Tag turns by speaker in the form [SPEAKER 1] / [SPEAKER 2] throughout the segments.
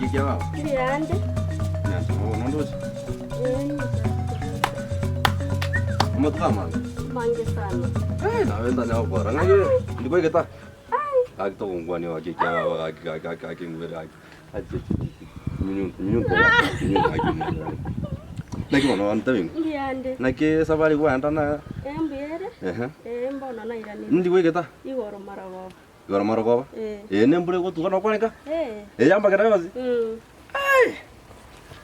[SPEAKER 1] wakikia
[SPEAKER 2] Ndiande.
[SPEAKER 1] Nondozi. Umetama?
[SPEAKER 2] Mange sana.
[SPEAKER 1] Na wenda na bora. Ngaye ndiko iketa. Akito ngwani wakikia ngwera. Minun Naki mono antawing.
[SPEAKER 2] Ndiande.
[SPEAKER 1] Naki safari kwa andana.
[SPEAKER 2] Embiere. Mbona na irani.
[SPEAKER 1] Ndiko iketa.
[SPEAKER 2] Igoro marago.
[SPEAKER 1] Igoro marago. Nembure ko tukana kwanika. Yamba kera kazi. Ai.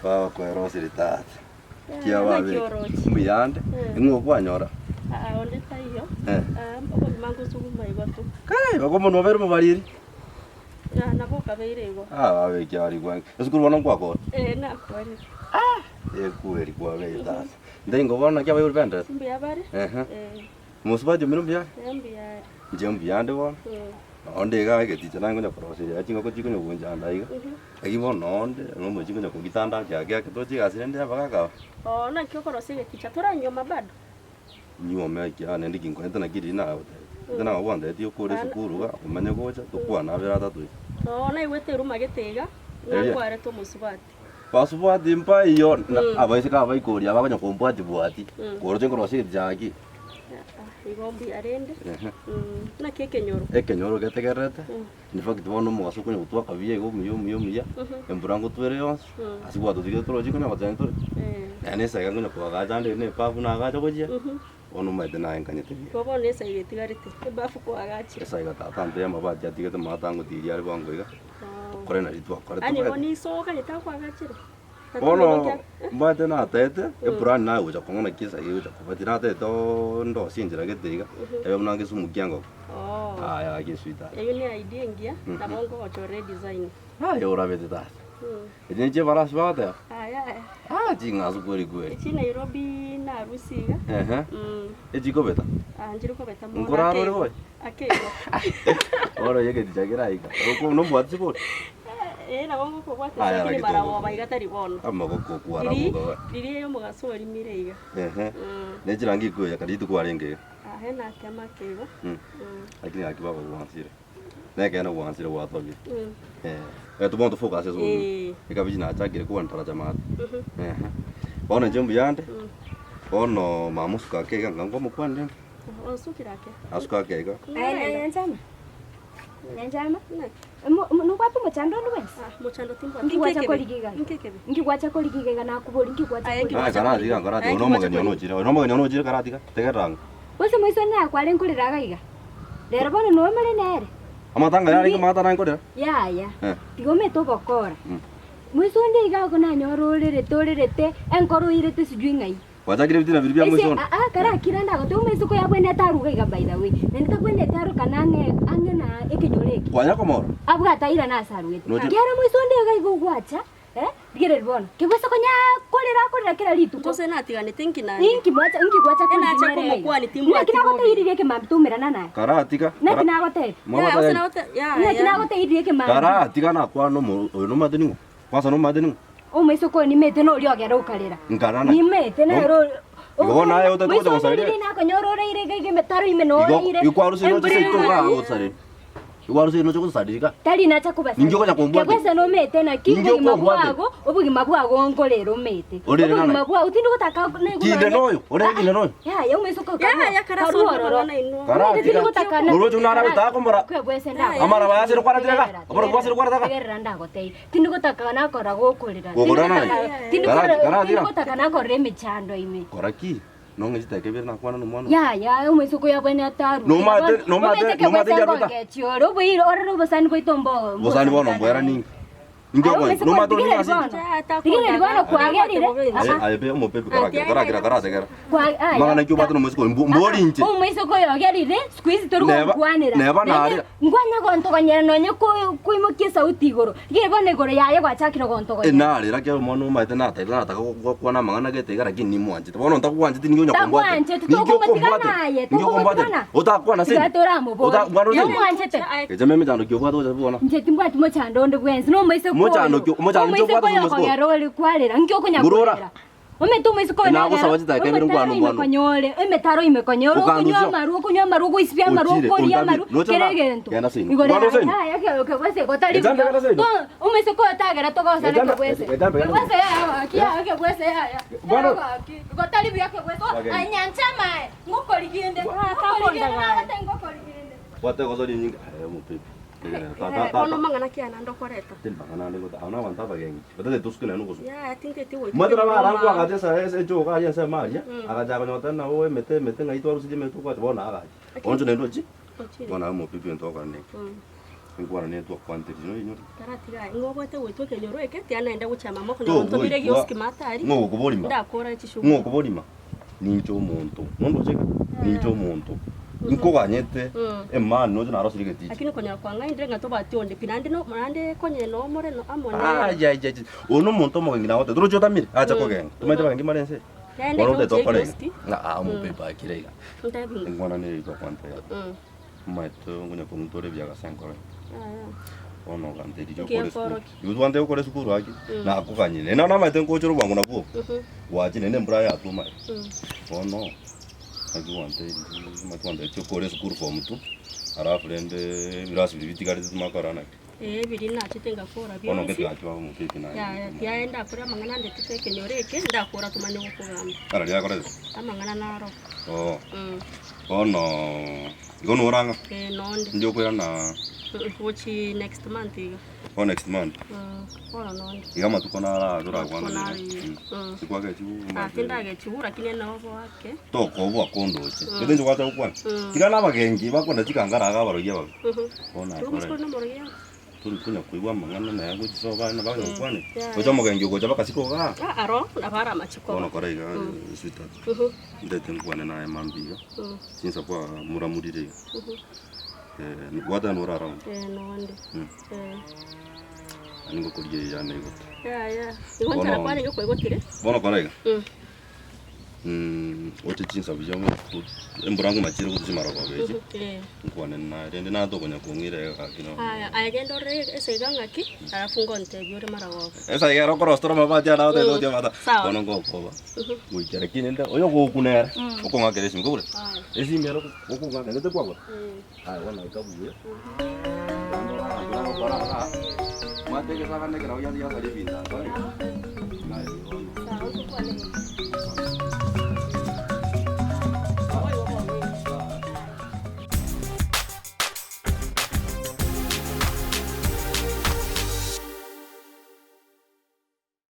[SPEAKER 1] Wa kwa rosiri tat. Kia wabe. Mbiyande. Ngo kwanyora.
[SPEAKER 2] Onde tayo. Mbona mangu suguma igatu.
[SPEAKER 1] Kai bako mono bero mubariri.
[SPEAKER 2] Naboka beirego.
[SPEAKER 1] Wabe kia ari kwa. Esukuru wana kwa ko.
[SPEAKER 2] Na kwani.
[SPEAKER 1] Kueri kwa be tat. Ndengo wana kia bayo benda.
[SPEAKER 2] Mbiya bare.
[SPEAKER 1] Musbaje mino mbiya.
[SPEAKER 2] Mbiya.
[SPEAKER 1] Mbiyande wa. Onde ga ke tichana ngonya proseri achinga ko chikunyo kunja ndaiga agibo nonde ngomo chikunyo kugitanda kyake kitochi gasirende abagaga
[SPEAKER 2] na kyo korosege ticha turanyoma bado
[SPEAKER 1] nyoma kya nende kinkoneta na kiri na tena wanda eti okore sukuru ga umanye gocha tukwana bera tatu
[SPEAKER 2] na iwete ruma getega nakware to musubati
[SPEAKER 1] pasubati mpa iyo abaisika abaikori abaganya kompati bwati koroje korosege jaki
[SPEAKER 2] igombi arende na kekenyoro
[SPEAKER 1] ekenyoro getegerete ni fakti bono mo asukunye gutwa kabiye go miyo emburango twere yonse asigwa tutige toroje kunya batento ene saga kunya kwa gajande ne papu na gaja gojia ono maide na enkanyete
[SPEAKER 2] bobo ne saga tigarite bafu kwa gacha
[SPEAKER 1] saga tatante ya mabati atigete matango tiri ari bango iga kore na ritwa kore
[SPEAKER 2] ani boni soka yeta kwa gachire
[SPEAKER 1] Bono mbate na tete ebran na uja kongona kisa yuja kubatina tete ndo sinjira getega ebe mnange sumukiango ya geswita
[SPEAKER 2] eyo ni idea ngia na bongo ochore design
[SPEAKER 1] yo rabete ta ejenje baras bata jinga zukuri kwe
[SPEAKER 2] chi Nairobi na Rusiga
[SPEAKER 1] ejiko beta
[SPEAKER 2] njiriko beta
[SPEAKER 1] mo ngoraro le boy
[SPEAKER 2] akego
[SPEAKER 1] oro yeke dijagira ika ko no mbwatsi bot
[SPEAKER 2] na bongo ko kwate sakini barawo baigatari bono
[SPEAKER 1] amako ko kwara boga
[SPEAKER 2] diri yo mugasori mireiga
[SPEAKER 1] nejirangi ko yakaritu kwarenge
[SPEAKER 2] hena kama kego
[SPEAKER 1] lakini akiba ko wansire neke na wansire watobi tubondo focus eso ikabiji na chakire ko ntara jamaa bono jombu yande bono mamusuka kega ngango mukwande
[SPEAKER 2] osukirake
[SPEAKER 1] asuka kega
[SPEAKER 3] Njama? Nukwatu muchando nduwesi?
[SPEAKER 2] Muchando timbo.
[SPEAKER 3] Ngikwacha koligiga na kuboli ngikwacha.
[SPEAKER 1] Karati karati ono jira karati ka tegeranga.
[SPEAKER 3] Wese mwiso na kwale nkuliraga iga. Lero bono no male nere.
[SPEAKER 1] Amatanga yari ko mata nanko
[SPEAKER 3] ya. Tigome to bokora. Mwiso ndiga ko na nyororere torerete enkoro irete sijui ngai.
[SPEAKER 1] Wajagire bitina biribya mwiso.
[SPEAKER 3] Kara kiranda ko to mwiso ko yabwene taruga iga by the way. Nenda kwende taru kanange angena ekenyoleki.
[SPEAKER 1] Kwanya komoro.
[SPEAKER 3] Abwa taira na sarwete. Kiara mwiso ndiga igugwacha. Digere bono. Kibwesa konya kolera kila litu.
[SPEAKER 2] Tose na tigane tinki na.
[SPEAKER 3] Ninki mwacha kwa
[SPEAKER 2] na acha ko kwa ni timbo.
[SPEAKER 3] Kina gote iri yake mamtumira nana.
[SPEAKER 1] Karatika.
[SPEAKER 3] Na kina gote. Ya kina gote iri yake mam.
[SPEAKER 1] Karatika na kwa no madeni. Kwasa no madeni.
[SPEAKER 3] Mwiso ko nimete no lyo agera ukarera.
[SPEAKER 1] Ngarana.
[SPEAKER 3] Nimete na ro.
[SPEAKER 1] Igona ayo utatoka gusarira.
[SPEAKER 3] Mwiso na konyorore ire gege metaro imeno ire.
[SPEAKER 1] Ikwarusi no chisitoka gusarira. Ikwarusi no gusarira.
[SPEAKER 3] Tali na chakubasa.
[SPEAKER 1] Ninjo koja kumbwa.
[SPEAKER 3] Kwesa no mete na kingo mabwago obugima bwago ngolero mete. Obugima bwa utindu gutaka ne.
[SPEAKER 1] Kinde noyo. Ore kinde noyo.
[SPEAKER 3] Ya mwiso ko.
[SPEAKER 2] Ya karaso na ino.
[SPEAKER 1] Karatika.
[SPEAKER 3] Gutaka na.
[SPEAKER 1] Urojo nara bitako mbora.
[SPEAKER 3] Kwese nda.
[SPEAKER 1] Amara bayasira kwaratirega. Abora kwasira kwarataka.
[SPEAKER 3] Geranda gotei. Tindu gutaka na kora gokorera.
[SPEAKER 1] Tindu
[SPEAKER 3] gutaka na kora mechando ime.
[SPEAKER 1] Koraki. No ngita kebir na kwana no mwana.
[SPEAKER 3] Ya mwiso ko yabwene ataru.
[SPEAKER 1] No mate jaruta.
[SPEAKER 3] Choro bwiro ora no basani ko itombo.
[SPEAKER 1] Bosani bono mbwera ningi. Ingo ko no mato ni asi.
[SPEAKER 3] Tigere bono kwagerire.
[SPEAKER 1] Aye pe mo pepe karate.
[SPEAKER 3] Kwa ai.
[SPEAKER 1] Mangana kyo bato no mwisiko mbori nche.
[SPEAKER 3] Mwiso ko yogerire squeeze toru kwanira.
[SPEAKER 1] Neba nari.
[SPEAKER 3] Ngwanya gonto konyera nonye ko kuimukia sauti igoro. Tigere bono igoro yaye gwachakira gonto konyera.
[SPEAKER 1] Nari ra kyo mono maite na taila ta ko na mangana gete gara kini mwanje. Bono ntakuwanje tinyo nyokombo.
[SPEAKER 3] Takwanje tutokumatikanaye.
[SPEAKER 1] Otakwana sini.
[SPEAKER 3] Ota gwaro sini. Mwanje te.
[SPEAKER 1] Ejame mejando kyo bato bona.
[SPEAKER 3] Nje timbwati mochando ndo bwenzi no mwiso
[SPEAKER 1] mochano kyo bwato no mwisiko.
[SPEAKER 3] Yaroli kwarera ngyo kunya.
[SPEAKER 1] Ngurora.
[SPEAKER 3] Umetuma isiko
[SPEAKER 1] Na kusaba chitake biru kwanu kwanu.
[SPEAKER 3] Konyole, emetaro imekonyoro, kunywa maru, kuisipia maru, kuria maru, keregento. Igore. Ya ke kwese kotali. Umesiko tagera togosa na kwese. Kwese ya, kia kwese ya. Bwana, kotali bya kwese. Anyanchama, ngokoligende.
[SPEAKER 1] Wate kozori nyinga. Mupipi.
[SPEAKER 2] Ono mangana kiana ndokoreta.
[SPEAKER 1] Mangana ndiko ana wanta bagengi. Bade tuskuna nuko.
[SPEAKER 2] Ya, tinge tiwo.
[SPEAKER 1] Madra mara kwa kaje sa ese joka ya sa maria. Akaja konyota na wewe mete ngai twaru sije metu kwa bona aga. Onjo nendo chi. Bona mupipi ndo kwa ndiko. Ngwana ne twa kwante no inyo.
[SPEAKER 2] Taratiga ngobote wetwe kenyoro eke tianaenda guchama moko no ntobire gyoski matari.
[SPEAKER 1] Ngo kubolima.
[SPEAKER 2] Ndakora chishugu.
[SPEAKER 1] Ngo kubolima. Nincho muntu. Nondo cheka. Nincho muntu. Nkoganyete emani noje narosirike tiki.
[SPEAKER 2] Akini konyara kwanga indire ngato bationde pinande no mande konye no more no amone.
[SPEAKER 1] Ya. Ono muntu mo ngina wote. Duro jota mire. Acha kogenga. Tumaite bangi marense. Wano de tokore. Na mo pepa kirega.
[SPEAKER 2] Ndabi.
[SPEAKER 1] Ngwana ne ito kwante. Maito ngonya kumtore bya gasankore. Ono kante dijo kore. Yuzu wante kore sukuru aki. Na akukanyine. Na maite nkochoro bangu na buo. Waji nene mbraya atuma. Ono Wante chokore sukuru form tu. Alafu lende virasi vitikali tumakarana.
[SPEAKER 2] Biri na chitenga kora byo.
[SPEAKER 1] Ono kete achwa mu pipi na.
[SPEAKER 2] Ya enda kora mangana ndete teke nyoreke ndakora tumanye ukugamba.
[SPEAKER 1] Ara ya kore.
[SPEAKER 2] Amangana naro.
[SPEAKER 1] Ono gono oranga.
[SPEAKER 2] Nonde.
[SPEAKER 1] Ndio kwera na
[SPEAKER 2] Wochi next month iga.
[SPEAKER 1] Next month.
[SPEAKER 2] Ora nonde.
[SPEAKER 1] Igama tukona ara dora kwana. Sikwage chu.
[SPEAKER 2] Tindage chura kine na obo wake.
[SPEAKER 1] Toko bwa kondo che. Bede njo kwata ukwana. Tigana bagengi bakona chikangara aga baroye ba. Ona.
[SPEAKER 2] Tumusko no moroya.
[SPEAKER 1] Turi kunya kuigwa mangana na yago chisoba na baga ukwane. Ojo mugengi ugoja bakasiko ga.
[SPEAKER 2] Aro ndabara machiko.
[SPEAKER 1] Ono kora iga swita. Ndete nkwane na emambiga. Sinsa kwa muramurire. Wata no rara.
[SPEAKER 2] Nonde.
[SPEAKER 1] Ningo kurije ya nego.
[SPEAKER 2] Ya. Iwantara kwani yo kwegotire.
[SPEAKER 1] Bono kora iga. Ote chinsa bijamo emburangu machire kuchimara kwa beji. Nkwane na rende na to konya kungire akino.
[SPEAKER 2] Agendo re ese gangaki arafungo ntebyo mara wako.
[SPEAKER 1] Esa ya rokoro storo mabati ana ote no mata. Bono go koba. Muikere kinenda oyo go kunera. Okonga keresi ngure. Esi mero okonga ngete kwa. Wana ikabuye. Mate que saben de que no había días de pinta.